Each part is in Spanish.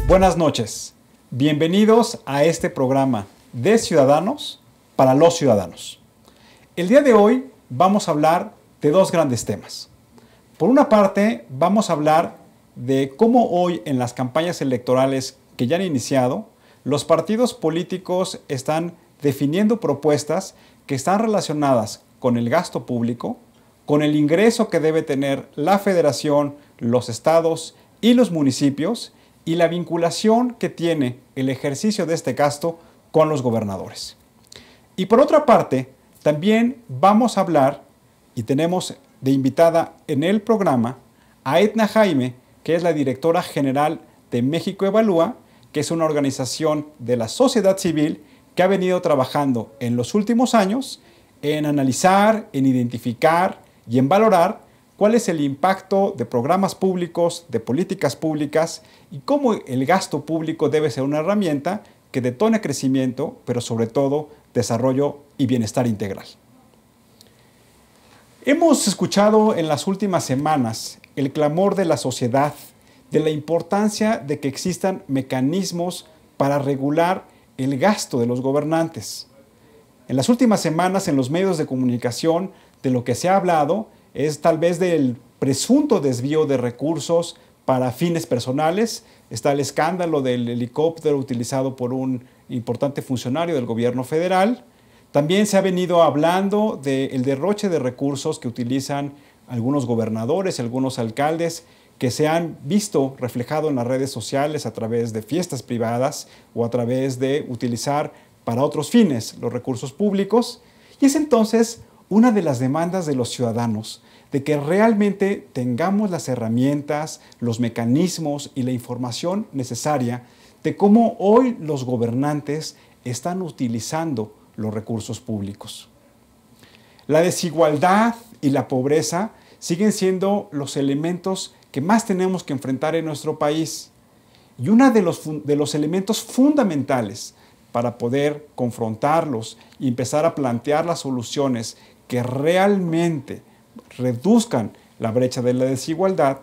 Buenas noches, bienvenidos a este programa de Ciudadanos para los Ciudadanos. El día de hoy vamos a hablar de dos grandes temas. Por una parte, vamos a hablar de cómo hoy en las campañas electorales que ya han iniciado, los partidos políticos están definiendo propuestas que están relacionadas con el gasto público, con el ingreso que debe tener la federación, los estados y los municipios y la vinculación que tiene el ejercicio de este gasto con los gobernadores. Y por otra parte, también vamos a hablar, y tenemos de invitada en el programa, a Edna Jaime, que es la directora general de México Evalúa, que es una organización de la sociedad civil que ha venido trabajando en los últimos años en analizar, en identificar y en valorar cuál es el impacto de programas públicos, de políticas públicas y cómo el gasto público debe ser una herramienta que detone crecimiento, pero sobre todo desarrollo y bienestar integral. Hemos escuchado en las últimas semanas el clamor de la sociedad de la importancia de que existan mecanismos para regular el gasto de los gobernantes. En las últimas semanas en los medios de comunicación de lo que se ha hablado es tal vez del presunto desvío de recursos para fines personales. Está el escándalo del helicóptero utilizado por un importante funcionario del gobierno federal. También se ha venido hablando del derroche de recursos que utilizan algunos gobernadores y algunos alcaldes que se han visto reflejado en las redes sociales a través de fiestas privadas o a través de utilizar para otros fines los recursos públicos. Y es entonces una de las demandas de los ciudadanos de que realmente tengamos las herramientas, los mecanismos y la información necesaria de cómo hoy los gobernantes están utilizando los recursos públicos. La desigualdad y la pobreza siguen siendo los elementos que más tenemos que enfrentar en nuestro país. Y uno de los elementos fundamentales para poder confrontarlos y empezar a plantear las soluciones que realmente reduzcan la brecha de la desigualdad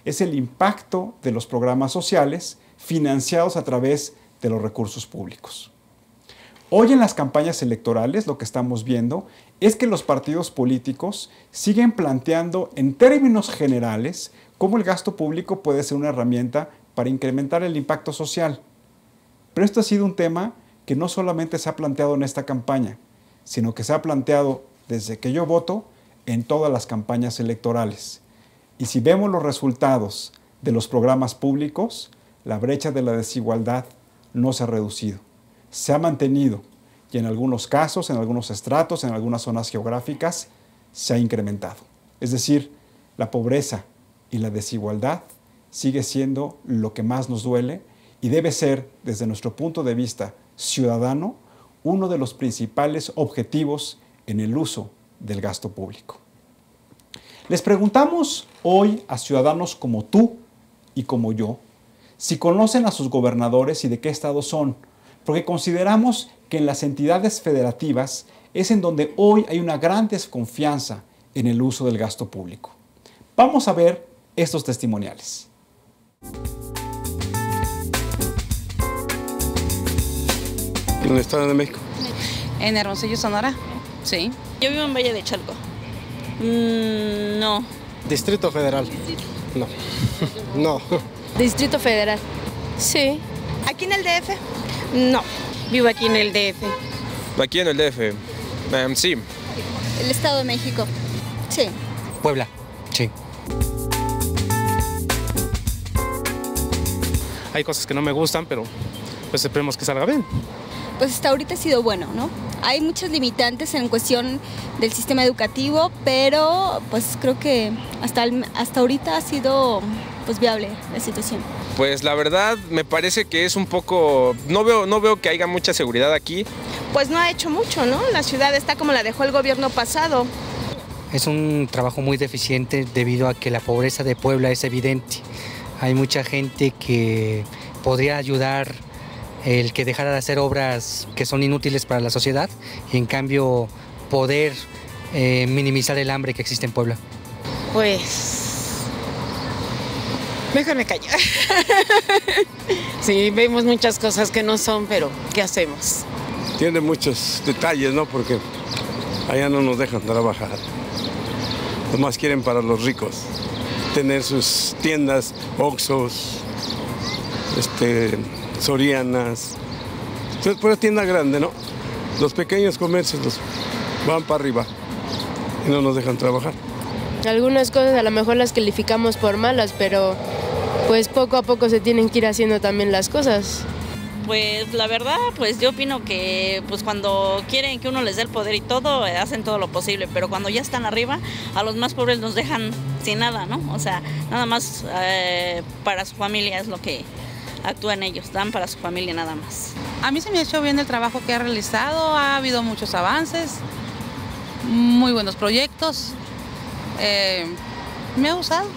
es el impacto de los programas sociales financiados a través de los recursos públicos. Hoy en las campañas electorales lo que estamos viendo es que los partidos políticos siguen planteando en términos generales cómo el gasto público puede ser una herramienta para incrementar el impacto social. Pero esto ha sido un tema que no solamente se ha planteado en esta campaña, sino que se ha planteado desde que yo voto en todas las campañas electorales. Y si vemos los resultados de los programas públicos, la brecha de la desigualdad no se ha reducido, se ha mantenido y en algunos casos, en algunos estratos, en algunas zonas geográficas, se ha incrementado. Es decir, la pobreza y la desigualdad sigue siendo lo que más nos duele y debe ser, desde nuestro punto de vista ciudadano, uno de los principales objetivos en el uso del gasto público. Les preguntamos hoy a ciudadanos como tú y como yo si conocen a sus gobernadores y de qué estado son, porque consideramos que en las entidades federativas es en donde hoy hay una gran desconfianza en el uso del gasto público. Vamos a ver estos testimoniales. ¿En el Estado de México? En Hermosillo, Sonora. Sí. Yo vivo en Valle de Chalco. No. Distrito Federal. No. No. Distrito Federal. Sí. ¿Aquí en el DF? No. Vivo aquí en el DF. Aquí en el DF. Sí. El Estado de México. Sí. Puebla. Sí. Hay cosas que no me gustan, pero pues esperemos que salga bien. Pues hasta ahorita ha sido bueno, ¿no? Hay muchas limitantes en cuestión del sistema educativo, pero pues creo que hasta ahorita ha sido pues viable la situación. Pues la verdad me parece que es un poco, no veo que haya mucha seguridad aquí. Pues no ha hecho mucho, ¿no? La ciudad está como la dejó el gobierno pasado. Es un trabajo muy deficiente debido a que la pobreza de Puebla es evidente. Hay mucha gente que podría ayudar el que dejara de hacer obras que son inútiles para la sociedad y en cambio poder minimizar el hambre que existe en Puebla. Pues Mejor me callo. Sí, vemos muchas cosas que no son, pero ¿qué hacemos? Tiene muchos detalles, ¿no? Porque allá no nos dejan trabajar. Nomás quieren para los ricos tener sus tiendas, Oxxos, Sorianas. Entonces, pura tienda grande, ¿no? Los pequeños comercios los van para arriba y no nos dejan trabajar. Algunas cosas a lo mejor las calificamos por malas, pero pues poco a poco se tienen que ir haciendo también las cosas. Pues la verdad, pues yo opino que pues cuando quieren que uno les dé el poder y todo, hacen todo lo posible, pero cuando ya están arriba, a los más pobres nos dejan sin nada, ¿no? O sea, nada más para su familia es lo que actúan ellos, dan para su familia nada más. A mí se me ha hecho bien el trabajo que ha realizado, ha habido muchos avances, muy buenos proyectos, me ha gustado.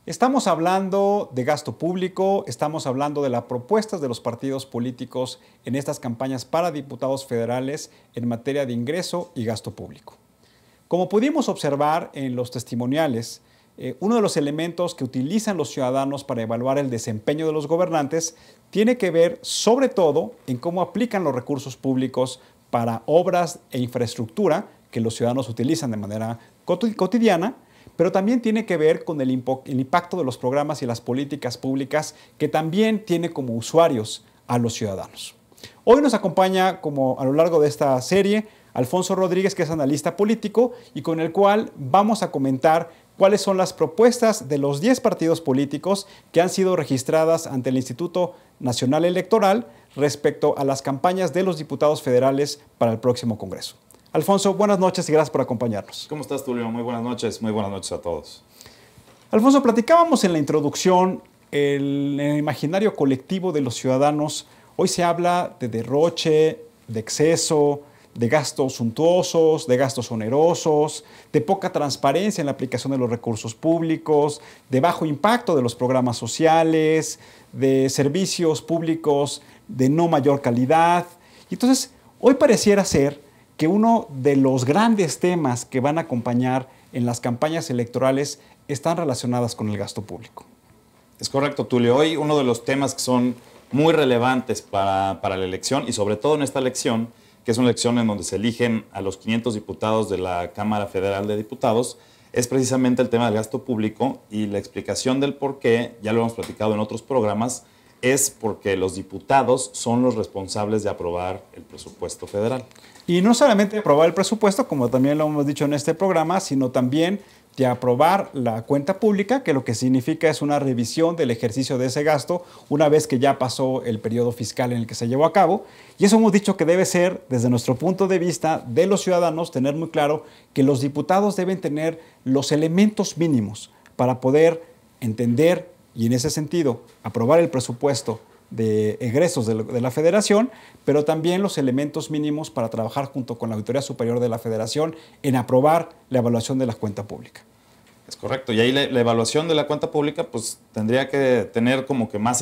Estamos hablando de gasto público, estamos hablando de las propuestas de los partidos políticos en estas campañas para diputados federales en materia de ingreso y gasto público. Como pudimos observar en los testimoniales, uno de los elementos que utilizan los ciudadanos para evaluar el desempeño de los gobernantes tiene que ver sobre todo en cómo aplican los recursos públicos para obras e infraestructura que los ciudadanos utilizan de manera cotidiana, pero también tiene que ver con el impacto de los programas y las políticas públicas que también tiene como usuarios a los ciudadanos. Hoy nos acompaña, como a lo largo de esta serie, Alfonso Rodríguez, que es analista político y con el cual vamos a comentar cuáles son las propuestas de los 10 partidos políticos que han sido registradas ante el Instituto Nacional Electoral respecto a las campañas de los diputados federales para el próximo Congreso. Alfonso, buenas noches y gracias por acompañarnos. ¿Cómo estás, Tulio? Muy buenas noches a todos. Alfonso, platicábamos en la introducción el imaginario colectivo de los ciudadanos. Hoy se habla de derroche, de exceso, de gastos suntuosos, de gastos onerosos, de poca transparencia en la aplicación de los recursos públicos, de bajo impacto de los programas sociales, de servicios públicos de no mayor calidad. Y entonces, hoy pareciera ser que uno de los grandes temas que van a acompañar en las campañas electorales están relacionadas con el gasto público. Es correcto, Tulio. Hoy uno de los temas que son muy relevantes para la elección y sobre todo en esta elección, que es una elección en donde se eligen a los 500 diputados de la Cámara Federal de Diputados, es precisamente el tema del gasto público y la explicación del por qué, ya lo hemos platicado en otros programas, es porque los diputados son los responsables de aprobar el presupuesto federal. Y no solamente de aprobar el presupuesto, como también lo hemos dicho en este programa, sino también de aprobar la cuenta pública, que lo que significa es una revisión del ejercicio de ese gasto una vez que ya pasó el periodo fiscal en el que se llevó a cabo. Y eso hemos dicho que debe ser, desde nuestro punto de vista de los ciudadanos, tener muy claro que los diputados deben tener los elementos mínimos para poder entender y en ese sentido aprobar el presupuesto de egresos de la Federación, pero también los elementos mínimos para trabajar junto con la Auditoría Superior de la Federación en aprobar la evaluación de la cuenta pública. Es correcto, y ahí la evaluación de la cuenta pública pues tendría que tener como que más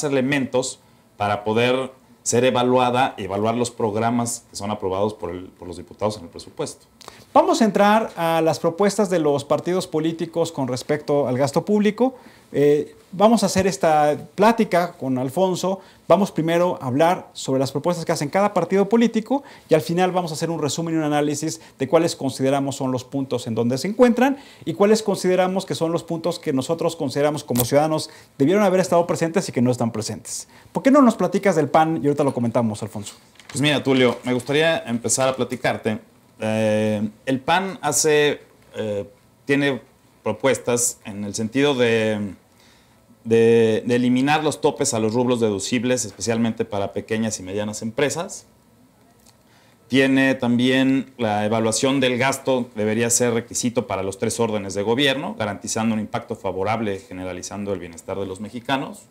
elementos para poder ser evaluar los programas que son aprobados por los diputados en el presupuesto. Vamos a entrar a las propuestas de los partidos políticos con respecto al gasto público. Vamos a hacer esta plática con Alfonso. Vamos primero a hablar sobre las propuestas que hacen cada partido político y al final vamos a hacer un resumen y un análisis de cuáles consideramos son los puntos en donde se encuentran y cuáles consideramos que son los puntos que nosotros consideramos como ciudadanos debieron haber estado presentes y que no están presentes. ¿Por qué no nos platicas del PAN y ahorita lo comentamos, Alfonso? Pues mira, Tulio, me gustaría empezar a platicarte. El PAN tiene propuestas en el sentido de eliminar los topes a los rubros deducibles, especialmente para pequeñas y medianas empresas. Tiene también la evaluación del gasto, debería ser requisito para los 3 órdenes de gobierno, garantizando un impacto favorable, generalizando el bienestar de los mexicanos.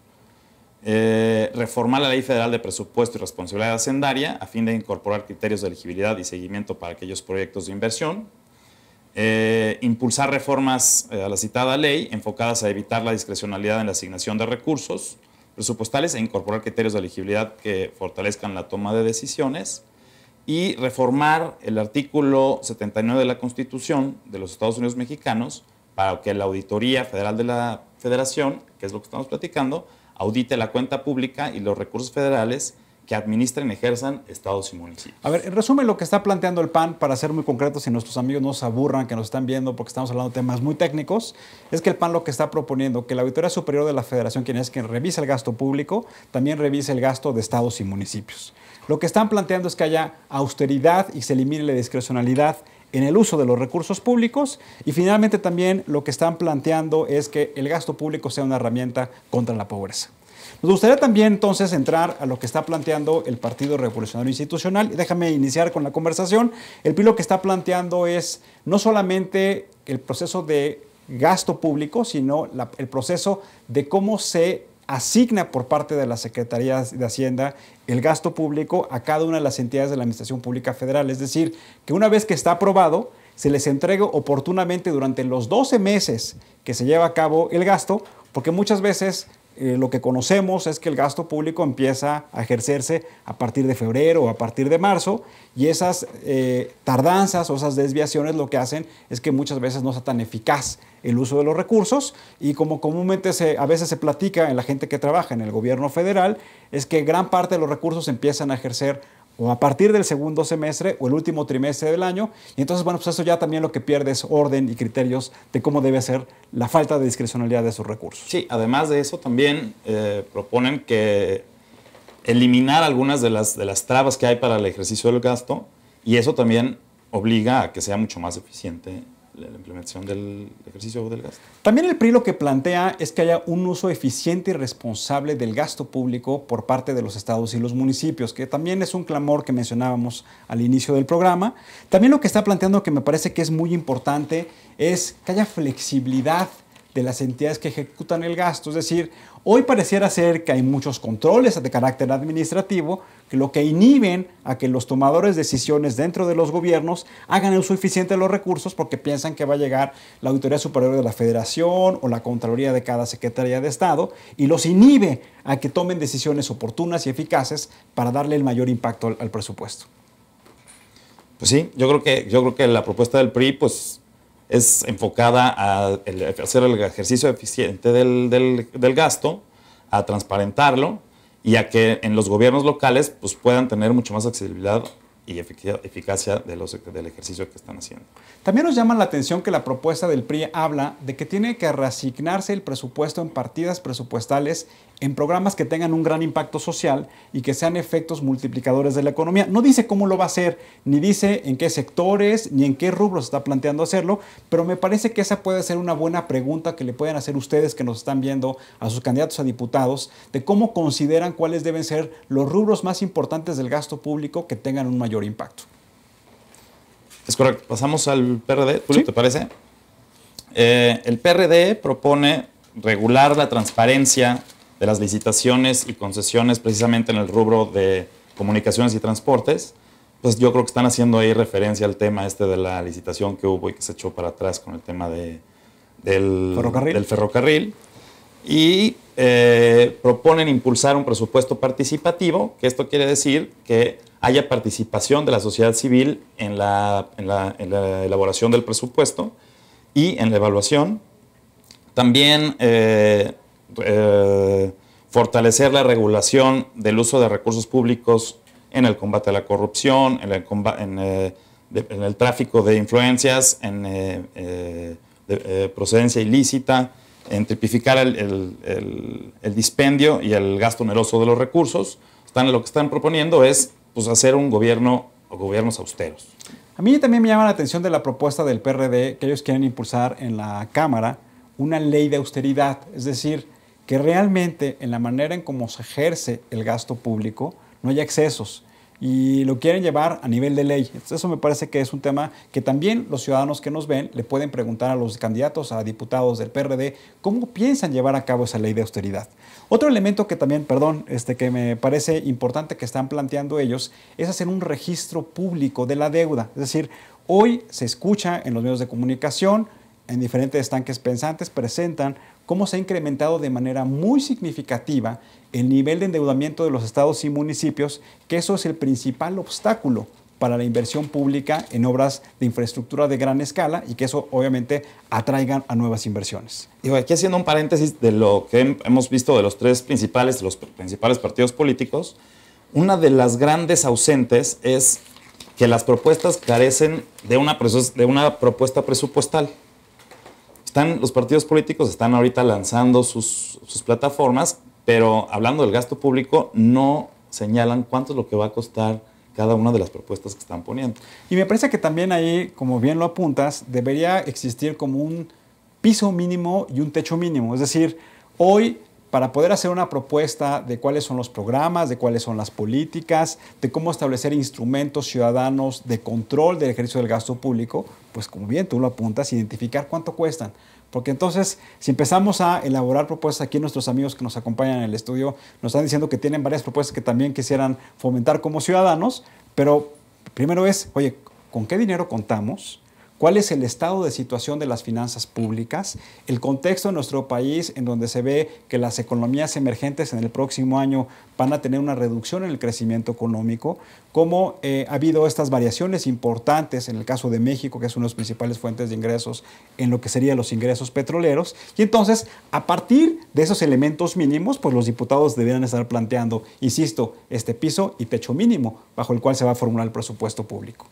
Reformar la Ley Federal de Presupuesto y Responsabilidad Hacendaria a fin de incorporar criterios de elegibilidad y seguimiento para aquellos proyectos de inversión. Impulsar reformas a la citada ley enfocadas a evitar la discrecionalidad en la asignación de recursos presupuestales e incorporar criterios de elegibilidad que fortalezcan la toma de decisiones. y reformar el artículo 79 de la Constitución de los Estados Unidos mexicanos para que la Auditoría Federal de la Federación, que es lo que estamos platicando, audite la cuenta pública y los recursos federales que administren y ejerzan estados y municipios. A ver, en resumen, lo que está planteando el PAN, para ser muy concretos y nuestros amigos no se aburran que nos están viendo porque estamos hablando de temas muy técnicos, es que el PAN lo que está proponiendo que la Auditoría Superior de la Federación, quien es quien revisa el gasto público, también revise el gasto de estados y municipios. Lo que están planteando es que haya austeridad y se elimine la discrecionalidad en el uso de los recursos públicos, y finalmente también lo que están planteando es que el gasto público sea una herramienta contra la pobreza. Nos gustaría también entonces entrar a lo que está planteando el Partido Revolucionario Institucional. Y déjame iniciar con la conversación. El PRI lo que está planteando es no solamente el proceso de gasto público, sino el proceso de cómo se asigna por parte de la Secretaría de Hacienda el gasto público a cada una de las entidades de la Administración Pública Federal. Es decir, que una vez que está aprobado, se les entregue oportunamente durante los 12 meses que se lleva a cabo el gasto, porque muchas veces lo que conocemos es que el gasto público empieza a ejercerse a partir de febrero o a partir de marzo, y esas tardanzas o esas desviaciones lo que hacen es que muchas veces no sea tan eficaz el uso de los recursos, y como comúnmente a veces se platica en la gente que trabaja en el gobierno federal, es que gran parte de los recursos empiezan a ejercer o a partir del segundo semestre o el último trimestre del año, y entonces, bueno, pues eso ya también lo que pierde es orden y criterios de cómo debe ser la falta de discrecionalidad de esos recursos. Sí, además de eso también proponen que eliminar algunas de las trabas que hay para el ejercicio del gasto, y eso también obliga a que sea mucho más eficiente la implementación del ejercicio del gasto. También el PRI lo que plantea es que haya un uso eficiente y responsable del gasto público por parte de los estados y los municipios, que también es un clamor que mencionábamos al inicio del programa. También lo que está planteando, que me parece que es muy importante, es que haya flexibilidad de las entidades que ejecutan el gasto. Es decir, hoy pareciera ser que hay muchos controles de carácter administrativo que lo que inhiben a que los tomadores de decisiones dentro de los gobiernos hagan el uso eficiente de los recursos, porque piensan que va a llegar la Auditoría Superior de la Federación o la Contraloría de cada Secretaría de Estado y los inhibe a que tomen decisiones oportunas y eficaces para darle el mayor impacto al presupuesto. Pues sí, yo creo que la propuesta del PRI pues es enfocada a hacer el ejercicio eficiente del gasto, a transparentarlo y a que en los gobiernos locales pues, puedan tener mucho más accesibilidad y eficacia del ejercicio que están haciendo. También nos llama la atención que la propuesta del PRI habla de que tiene que reasignarse el presupuesto en partidas presupuestales en programas que tengan un gran impacto social y que sean efectos multiplicadores de la economía. No dice cómo lo va a hacer, ni dice en qué sectores, ni en qué rubros está planteando hacerlo, pero me parece que esa puede ser una buena pregunta que le pueden hacer ustedes que nos están viendo a sus candidatos a diputados, de cómo consideran cuáles deben ser los rubros más importantes del gasto público que tengan un mayor impacto. Es correcto. Pasamos al PRD. ¿Julio, ¿Sí? te parece? El PRD propone regular la transparencia de las licitaciones y concesiones precisamente en el rubro de comunicaciones y transportes. Pues yo creo que están haciendo ahí referencia al tema de la licitación que hubo y que se echó para atrás con el tema del ferrocarril. Y proponen impulsar un presupuesto participativo, que esto quiere decir que haya participación de la sociedad civil en la elaboración del presupuesto y en la evaluación. También fortalecer la regulación del uso de recursos públicos en el combate a la corrupción, en el tráfico de influencias, en procedencia ilícita, en tipificar el dispendio y el gasto oneroso de los recursos. Lo que están proponiendo es pues, hacer un gobierno o gobiernos austeros. A mí también me llama la atención de la propuesta del PRD que ellos quieren impulsar en la Cámara una ley de austeridad, es decir, que realmente en la manera en cómo se ejerce el gasto público no haya excesos, y lo quieren llevar a nivel de ley. Entonces, eso me parece que es un tema que también los ciudadanos que nos ven le pueden preguntar a los candidatos a diputados del PRD cómo piensan llevar a cabo esa ley de austeridad. Otro elemento que también, que me parece importante que están planteando ellos es hacer un registro público de la deuda. Es decir, hoy se escucha en los medios de comunicación, en diferentes estanques pensantes presentan cómo se ha incrementado de manera muy significativa el nivel de endeudamiento de los estados y municipios, que eso es el principal obstáculo para la inversión pública en obras de infraestructura de gran escala y que eso obviamente atraigan a nuevas inversiones. Digo, aquí haciendo un paréntesis de lo que hemos visto de los principales partidos políticos, una de las grandes ausentes es que las propuestas carecen de una propuesta presupuestal. Los partidos políticos están ahorita lanzando sus plataformas, pero hablando del gasto público no señalan cuánto es lo que va a costar cada una de las propuestas que están poniendo. Y me parece que también ahí, como bien lo apuntas, debería existir como un piso mínimo y un techo mínimo. Es decir, hoy, para poder hacer una propuesta de cuáles son los programas, de cuáles son las políticas, de cómo establecer instrumentos ciudadanos de control del ejercicio del gasto público, pues como bien tú lo apuntas, identificar cuánto cuestan. Porque entonces, si empezamos a elaborar propuestas, aquí nuestros amigos que nos acompañan en el estudio nos están diciendo que tienen varias propuestas que también quisieran fomentar como ciudadanos, pero primero es, oye, ¿con qué dinero contamos? ¿Cuál es el estado de situación de las finanzas públicas? El contexto de nuestro país en donde se ve que las economías emergentes en el próximo año van a tener una reducción en el crecimiento económico, cómo ha habido estas variaciones importantes en el caso de México, que es una de las principales fuentes de ingresos en lo que serían los ingresos petroleros. Y entonces, a partir de esos elementos mínimos, pues los diputados deberían estar planteando, insisto, este piso y techo mínimo bajo el cual se va a formular el presupuesto público.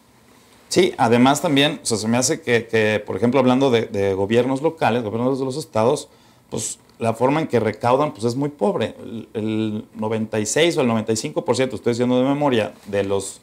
Sí, además también, o sea, se me hace que, por ejemplo, hablando de gobiernos locales, gobiernos de los estados, pues la forma en que recaudan pues es muy pobre. El 96 o el 95%, estoy diciendo de memoria, de los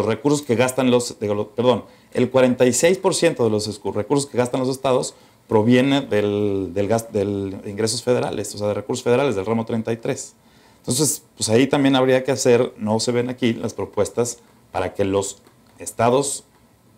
recursos que gastan el 46% de los recursos que gastan los estados proviene de ingresos federales, o sea, de recursos federales, del ramo 33. Entonces, pues ahí también habría que hacer, no se ven aquí las propuestas para que los estados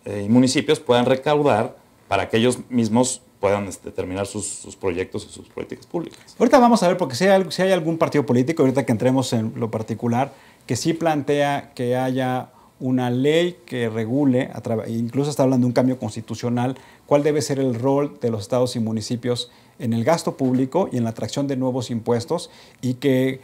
y municipios puedan recaudar para que ellos mismos puedan terminar sus proyectos y sus políticas públicas. Ahorita vamos a ver, porque si hay algún partido político, ahorita que entremos en lo particular, que sí plantea que haya una ley que regule, incluso está hablando de un cambio constitucional, cuál debe ser el rol de los estados y municipios en el gasto público y en la atracción de nuevos impuestos, y que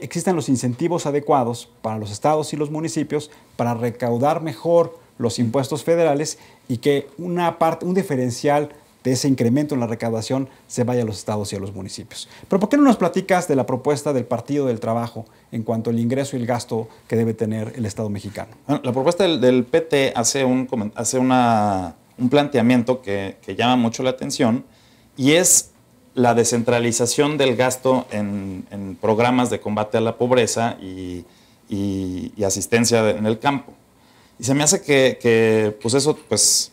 existan los incentivos adecuados para los estados y los municipios para recaudar mejor los impuestos federales y que un diferencial de ese incremento en la recaudación se vaya a los estados y a los municipios. Pero ¿por qué no nos platicas de la propuesta del Partido del Trabajo en cuanto al ingreso y el gasto que debe tener el Estado mexicano? Bueno, la propuesta del PT hace un planteamiento que llama mucho la atención, y es la descentralización del gasto en programas de combate a la pobreza y asistencia en el campo. Y se me hace que pues eso pues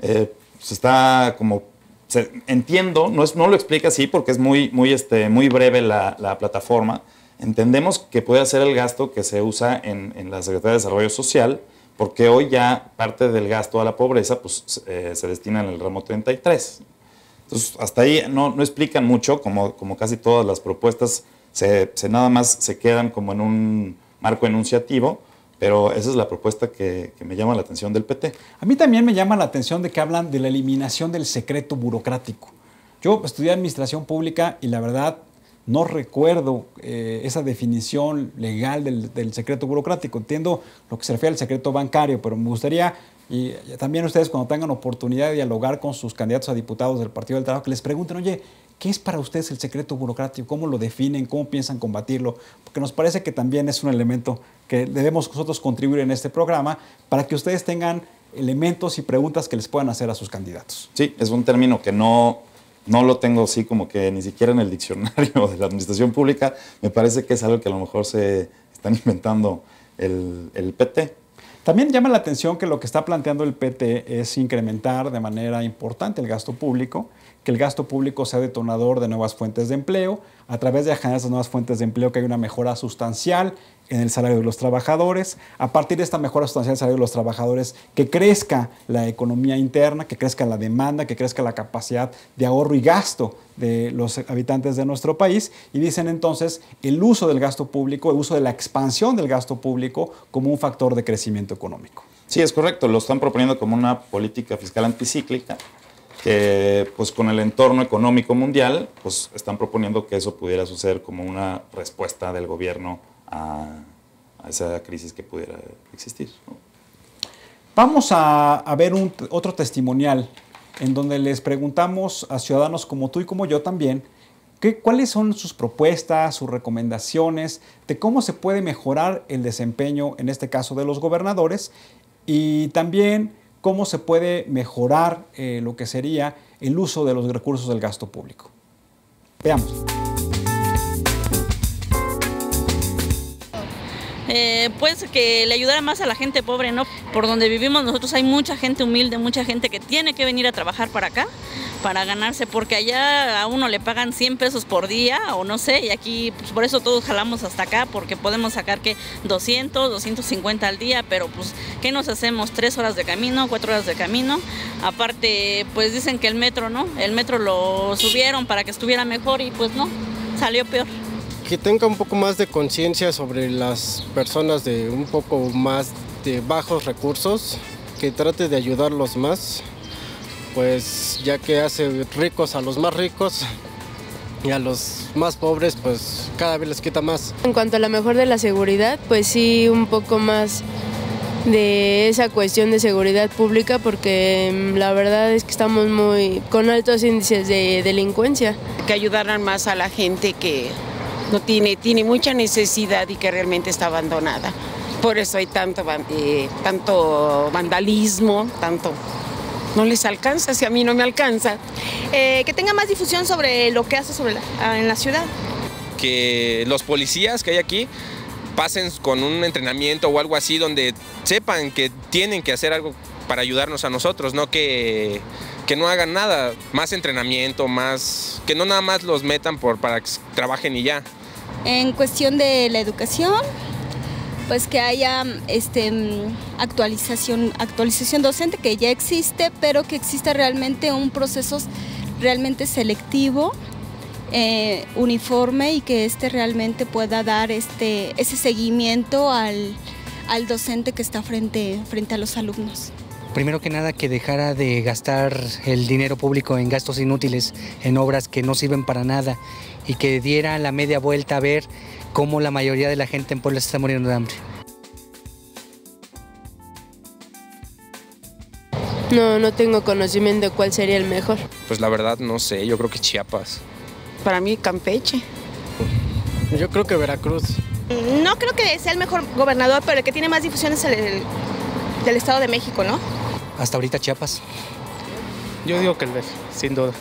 se está como... entiendo, no lo explica así porque es muy breve la plataforma. Entendemos que puede ser el gasto que se usa en la Secretaría de Desarrollo Social, porque hoy ya parte del gasto a la pobreza pues, se destina en el ramo 33. Entonces, hasta ahí no explican mucho, como casi todas las propuestas nada más se quedan como en un marco enunciativo, pero esa es la propuesta que me llama la atención del PT. A mí también me llama la atención de que hablan de la eliminación del secreto burocrático. Yo estudié administración pública y la verdad no recuerdo esa definición legal del secreto burocrático. Entiendo lo que se refiere al secreto bancario, pero me gustaría, y también ustedes cuando tengan oportunidad de dialogar con sus candidatos a diputados del Partido del Trabajo, que les pregunten, oye, ¿qué es para ustedes el secreto burocrático? ¿Cómo lo definen? ¿Cómo piensan combatirlo? Porque nos parece que también es un elemento que debemos nosotros contribuir en este programa para que ustedes tengan elementos y preguntas que les puedan hacer a sus candidatos. Sí, es un término que no lo tengo así como que ni siquiera en el diccionario de la administración pública. Me parece que es algo que a lo mejor se están inventando el PT. También llama la atención que lo que está planteando el PT es incrementar de manera importante el gasto público, que el gasto público sea detonador de nuevas fuentes de empleo, a través de generar esas nuevas fuentes de empleo que hay una mejora sustancial en el salario de los trabajadores, a partir de esta mejora sustancial del salario de los trabajadores, que crezca la economía interna, que crezca la demanda, que crezca la capacidad de ahorro y gasto de los habitantes de nuestro país, y dicen entonces el uso del gasto público, el uso de la expansión del gasto público como un factor de crecimiento económico. Sí, es correcto, lo están proponiendo como una política fiscal anticíclica, que pues con el entorno económico mundial, pues están proponiendo que eso pudiera suceder como una respuesta del gobierno a esa crisis que pudiera existir, ¿no? Vamos a ver otro testimonial en donde les preguntamos a ciudadanos como tú y como yo también cuáles son sus propuestas, sus recomendaciones de cómo se puede mejorar el desempeño, en este caso de los gobernadores, y también cómo se puede mejorar lo que sería el uso de los recursos del gasto público. Veamos. Pues que le ayudara más a la gente pobre, ¿no? Por donde vivimos nosotros hay mucha gente humilde, mucha gente que tiene que venir a trabajar para acá para ganarse, porque allá a uno le pagan 100 pesos por día o no sé, y aquí pues por eso todos jalamos hasta acá, porque podemos sacar que 200, 250 al día, pero pues ¿qué nos hacemos? 3 horas de camino, 4 horas de camino. Aparte pues dicen que el metro, ¿no? El metro lo subieron para que estuviera mejor y pues no, salió peor. Que tenga un poco más de conciencia sobre las personas de un poco más de bajos recursos, que trate de ayudarlos más, pues ya que hace ricos a los más ricos y a los más pobres pues cada vez les quita más. En cuanto a la mejor de la seguridad, pues sí, un poco más de esa cuestión de seguridad pública, porque la verdad es que estamos con altos índices de delincuencia. Que ayudaran más a la gente que no tiene mucha necesidad y que realmente está abandonada. Por eso hay tanto vandalismo, no les alcanza, si a mí no me alcanza. Que tenga más difusión sobre lo que hace en la ciudad. Que los policías que hay aquí pasen con un entrenamiento o algo así donde sepan que tienen que hacer algo para ayudarnos a nosotros, no que no hagan nada, más entrenamiento, más que no nada más los metan para que trabajen y ya. En cuestión de la educación, pues que haya actualización docente, que ya existe, pero que exista realmente un proceso realmente selectivo, uniforme, y que realmente pueda dar ese seguimiento al docente que está frente a los alumnos. Primero que nada, que dejara de gastar el dinero público en gastos inútiles, en obras que no sirven para nada, y que diera la media vuelta a ver cómo la mayoría de la gente en Puebla se está muriendo de hambre. No tengo conocimiento de cuál sería el mejor. Pues la verdad no sé, yo creo que Chiapas. Para mí Campeche. Yo creo que Veracruz. No creo que sea el mejor gobernador, pero el que tiene más difusión es del Estado de México, ¿no? Hasta ahorita Chiapas. Yo digo que el DF, sin duda.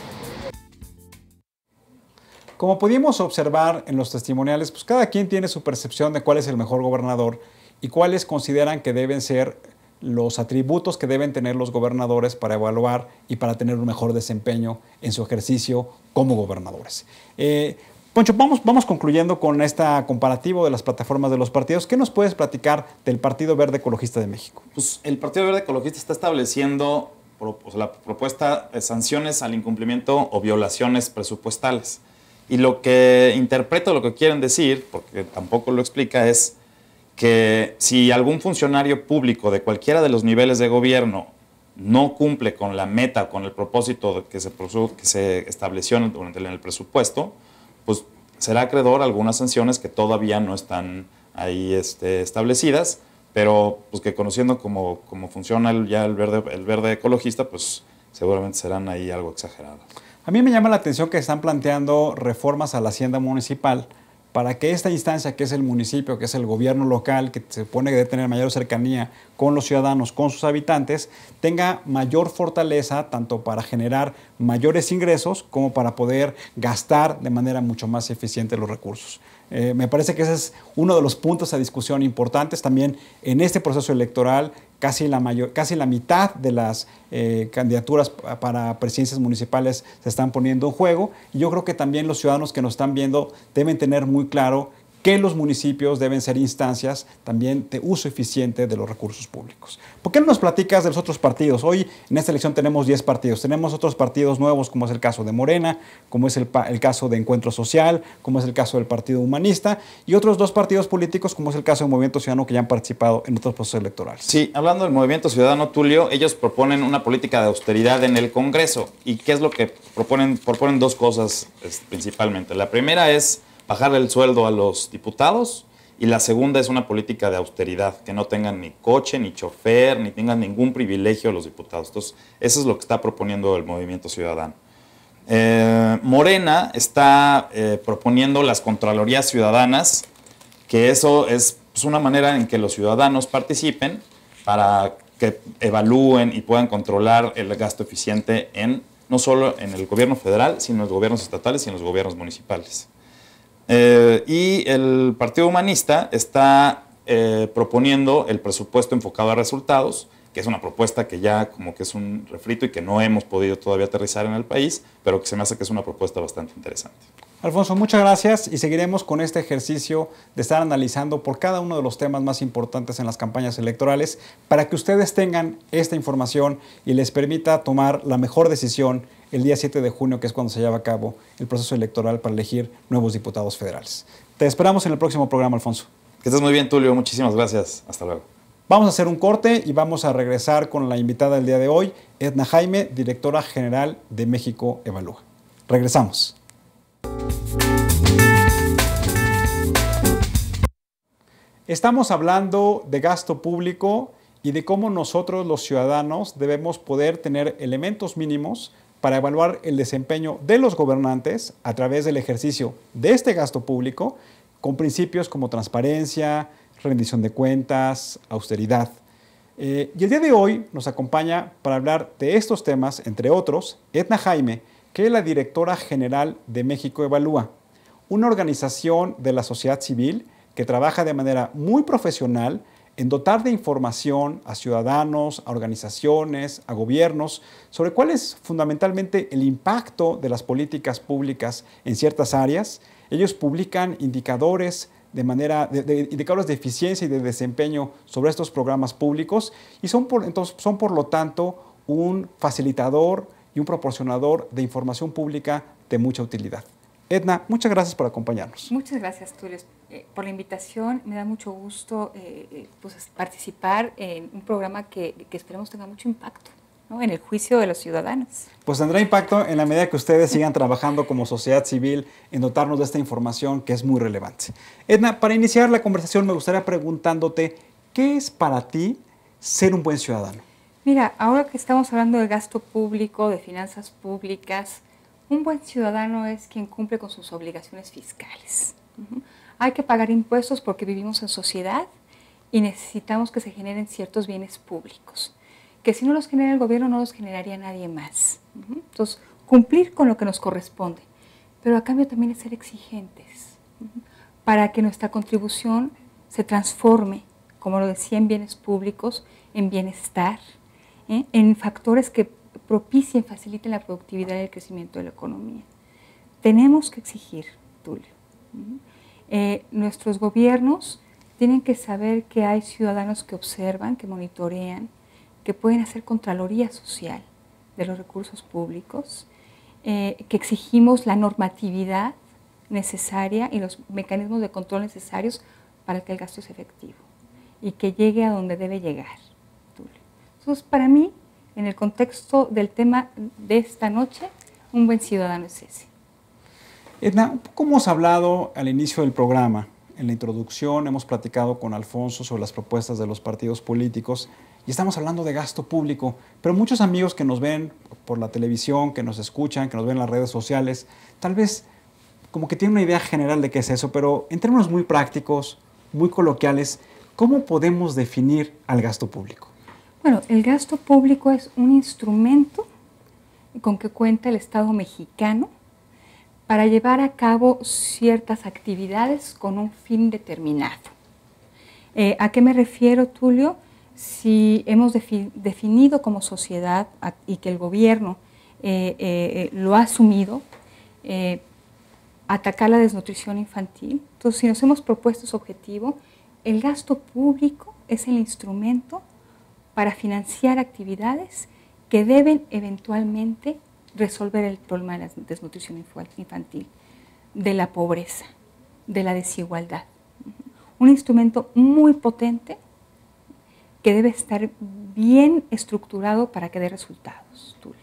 Como pudimos observar en los testimoniales, pues cada quien tiene su percepción de cuál es el mejor gobernador y cuáles consideran que deben ser los atributos que deben tener los gobernadores para evaluar y para tener un mejor desempeño en su ejercicio como gobernadores. Poncho, vamos concluyendo con esta comparativo de las plataformas de los partidos. ¿Qué nos puedes platicar del Partido Verde Ecologista de México? Pues el Partido Verde Ecologista está estableciendo la propuesta de sanciones al incumplimiento o violaciones presupuestales. Y lo que interpreto, lo que quieren decir, porque tampoco lo explica, es que si algún funcionario público de cualquiera de los niveles de gobierno no cumple con la meta, con el propósito que se estableció en el presupuesto, pues será acreedor a algunas sanciones que todavía no están ahí establecidas, pero pues que conociendo cómo funciona ya el verde ecologista, pues seguramente serán ahí algo exageradas. A mí me llama la atención que están planteando reformas a la hacienda municipal para que esta instancia, que es el municipio, que es el gobierno local, que se supone que debe tener mayor cercanía con los ciudadanos, con sus habitantes, tenga mayor fortaleza tanto para generar mayores ingresos como para poder gastar de manera mucho más eficiente los recursos. Me parece que ese es uno de los puntos a discusión importantes también en este proceso electoral. Casi la mitad de las candidaturas para presidencias municipales se están poniendo en juego, y yo creo que también los ciudadanos que nos están viendo deben tener muy claro que los municipios deben ser instancias también de uso eficiente de los recursos públicos. ¿Por qué no nos platicas de los otros partidos? Hoy en esta elección tenemos 10 partidos. Tenemos otros partidos nuevos, como es el caso de Morena, como es el caso de Encuentro Social, como es el caso del Partido Humanista, y otros 2 partidos políticos, como es el caso del Movimiento Ciudadano, que ya han participado en otros procesos electorales. Sí, hablando del Movimiento Ciudadano, Tulio, ellos proponen una política de austeridad en el Congreso. ¿Y qué es lo que proponen? Proponen 2 cosas principalmente. La primera es bajarle el sueldo a los diputados Y la segunda es una política de austeridad, que no tengan ni coche, ni chofer, ni tengan ningún privilegio los diputados. Entonces, eso es lo que está proponiendo el Movimiento Ciudadano. Morena está proponiendo las Contralorías Ciudadanas, que eso es una manera en que los ciudadanos participen para que evalúen y puedan controlar el gasto eficiente no solo en el gobierno federal, sino en los gobiernos estatales y en los gobiernos municipales. Y el Partido Humanista está proponiendo el presupuesto enfocado a resultados, que es una propuesta que ya como que es un refrito y que no hemos podido todavía aterrizar en el país, pero que se me hace que es una propuesta bastante interesante. Alfonso, muchas gracias y seguiremos con este ejercicio de estar analizando por cada uno de los temas más importantes en las campañas electorales para que ustedes tengan esta información y les permita tomar la mejor decisión el día 7 de junio, que es cuando se lleva a cabo el proceso electoral para elegir nuevos diputados federales. Te esperamos en el próximo programa, Alfonso. Que estés muy bien, Tulio. Muchísimas gracias. Hasta luego. Vamos a hacer un corte y vamos a regresar con la invitada del día de hoy, Edna Jaime, directora general de México Evalúa. Regresamos. Estamos hablando de gasto público y de cómo nosotros los ciudadanos debemos poder tener elementos mínimos para evaluar el desempeño de los gobernantes a través del ejercicio de este gasto público con principios como transparencia, rendición de cuentas, austeridad. Y el día de hoy nos acompaña para hablar de estos temas, entre otros, Edna Jaime, que es la directora general de México Evalúa, una organización de la sociedad civil que trabaja de manera muy profesional en dotar de información a ciudadanos, a organizaciones, a gobiernos, sobre cuál es fundamentalmente el impacto de las políticas públicas en ciertas áreas. Ellos publican indicadores indicadores de eficiencia y de desempeño sobre estos programas públicos y son por lo tanto un facilitador y un proporcionador de información pública de mucha utilidad. Edna, muchas gracias por acompañarnos. Muchas gracias, Tulio, por la invitación. Me da mucho gusto participar en un programa que esperemos tenga mucho impacto, ¿no?, en el juicio de los ciudadanos. Pues tendrá impacto en la medida que ustedes sigan trabajando como sociedad civil en dotarnos de esta información que es muy relevante. Edna, para iniciar la conversación me gustaría preguntándote, ¿qué es para ti ser un buen ciudadano? Mira, ahora que estamos hablando de gasto público, de finanzas públicas, un buen ciudadano es quien cumple con sus obligaciones fiscales. Hay que pagar impuestos porque vivimos en sociedad y necesitamos que se generen ciertos bienes públicos, que si no los genera el gobierno no los generaría nadie más. Entonces, cumplir con lo que nos corresponde, pero a cambio también es ser exigentes para que nuestra contribución se transforme, como lo decía, en bienes públicos, en bienestar, en factores que propicien, faciliten la productividad y el crecimiento de la economía. Tenemos que exigir, Tulio. Nuestros gobiernos tienen que saber que hay ciudadanos que observan, que monitorean, que pueden hacer contraloría social de los recursos públicos, que exigimos la normatividad necesaria y los mecanismos de control necesarios para que el gasto sea efectivo y que llegue a donde debe llegar, Tulio. Entonces, para mí, en el contexto del tema de esta noche, un buen ciudadano es ese. Edna, un poco hemos hablado al inicio del programa, en la introducción hemos platicado con Alfonso sobre las propuestas de los partidos políticos y estamos hablando de gasto público, pero muchos amigos que nos ven por la televisión, que nos escuchan, que nos ven en las redes sociales, tal vez como que tienen una idea general de qué es eso, pero en términos muy prácticos, muy coloquiales, ¿cómo podemos definir al gasto público? Bueno, el gasto público es un instrumento con que cuenta el Estado mexicano para llevar a cabo ciertas actividades con un fin determinado. ¿A qué me refiero, Tulio? Si hemos definido como sociedad y que el gobierno lo ha asumido, atacar la desnutrición infantil, entonces si nos hemos propuesto ese objetivo, el gasto público es el instrumento para financiar actividades que deben eventualmente resolver el problema de la desnutrición infantil, de la pobreza, de la desigualdad. Un instrumento muy potente que debe estar bien estructurado para que dé resultados, Tulio.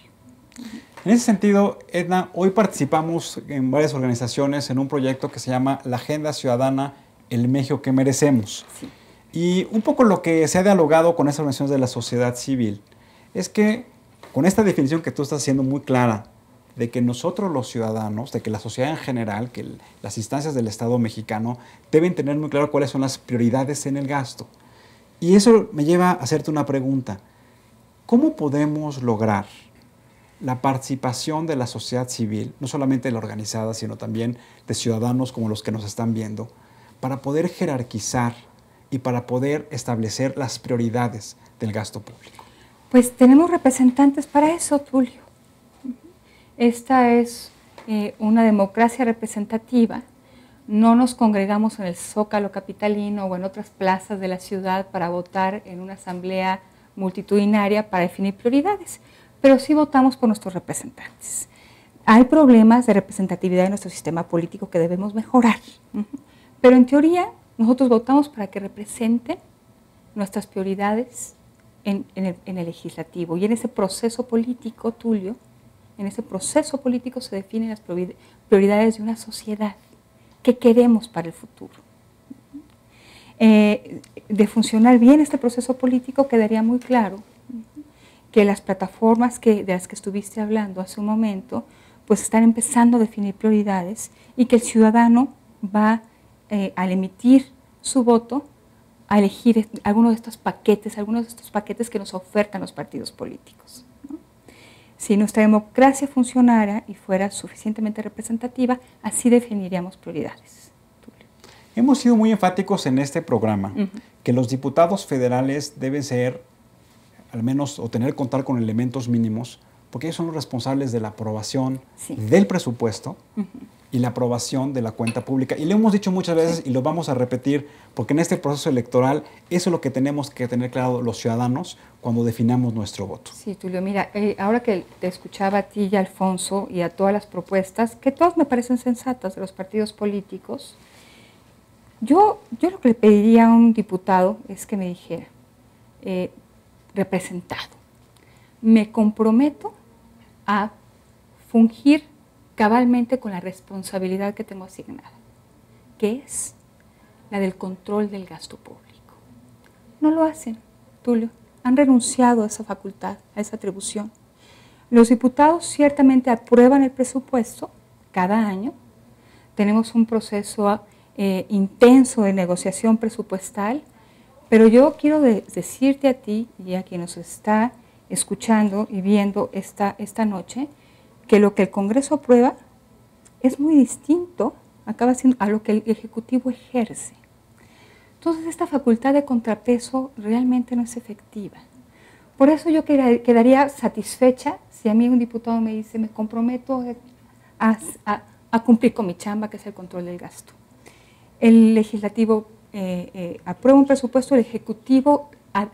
En ese sentido, Edna, hoy participamos en varias organizaciones en un proyecto que se llama la Agenda Ciudadana el México que merecemos. Sí. Y un poco lo que se ha dialogado con esas organizaciones de la sociedad civil es que con esta definición que tú estás haciendo muy clara, de que nosotros los ciudadanos, de que la sociedad en general, que las instancias del Estado mexicano deben tener muy claro cuáles son las prioridades en el gasto. Y eso me lleva a hacerte una pregunta. ¿Cómo podemos lograr la participación de la sociedad civil, no solamente de la organizada, sino también de ciudadanos como los que nos están viendo, para poder jerarquizar y para poder establecer las prioridades del gasto público? Pues tenemos representantes para eso, Tulio. Esta es una democracia representativa. No nos congregamos en el Zócalo capitalino o en otras plazas de la ciudad para votar en una asamblea multitudinaria para definir prioridades, pero sí votamos por nuestros representantes. Hay problemas de representatividad en nuestro sistema político que debemos mejorar, pero en teoría nosotros votamos para que representen nuestras prioridades en el legislativo, y en ese proceso político, Tulio, en ese proceso político se definen las prioridades de una sociedad que queremos para el futuro. De funcionar bien este proceso político quedaría muy claro que las plataformas de las que estuviste hablando hace un momento, pues están empezando a definir prioridades, y que el ciudadano va al emitir su voto a elegir algunos de estos paquetes que nos ofertan los partidos políticos, ¿no? Si nuestra democracia funcionara y fuera suficientemente representativa, así definiríamos prioridades. Hemos sido muy enfáticos en este programa que los diputados federales deben ser, al menos, o tener que contar con elementos mínimos, porque ellos son los responsables de la aprobación del presupuesto y la aprobación de la cuenta pública. Y lo hemos dicho muchas veces y lo vamos a repetir, porque en este proceso electoral eso es lo que tenemos que tener claro los ciudadanos cuando definamos nuestro voto. Sí, Tulio, mira, ahora que te escuchaba a ti y a Alfonso y a todas las propuestas, que todas me parecen sensatas de los partidos políticos, yo lo que le pediría a un diputado es que me dijera, representado, me comprometo a fungir cabalmente con la responsabilidad que tengo asignada, que es la del control del gasto público. No lo hacen, Tulio, han renunciado a esa facultad, a esa atribución. Los diputados ciertamente aprueban el presupuesto cada año, tenemos un proceso intenso de negociación presupuestal, pero yo quiero decirte a ti y a quien nos está escuchando y viendo esta noche, que lo que el Congreso aprueba es muy distinto, acaba siendo a lo que el Ejecutivo ejerce. Entonces esta facultad de contrapeso realmente no es efectiva. Por eso yo quedaría satisfecha si a mí un diputado me dice, me comprometo a cumplir con mi chamba, que es el control del gasto. El Legislativo aprueba un presupuesto, el Ejecutivo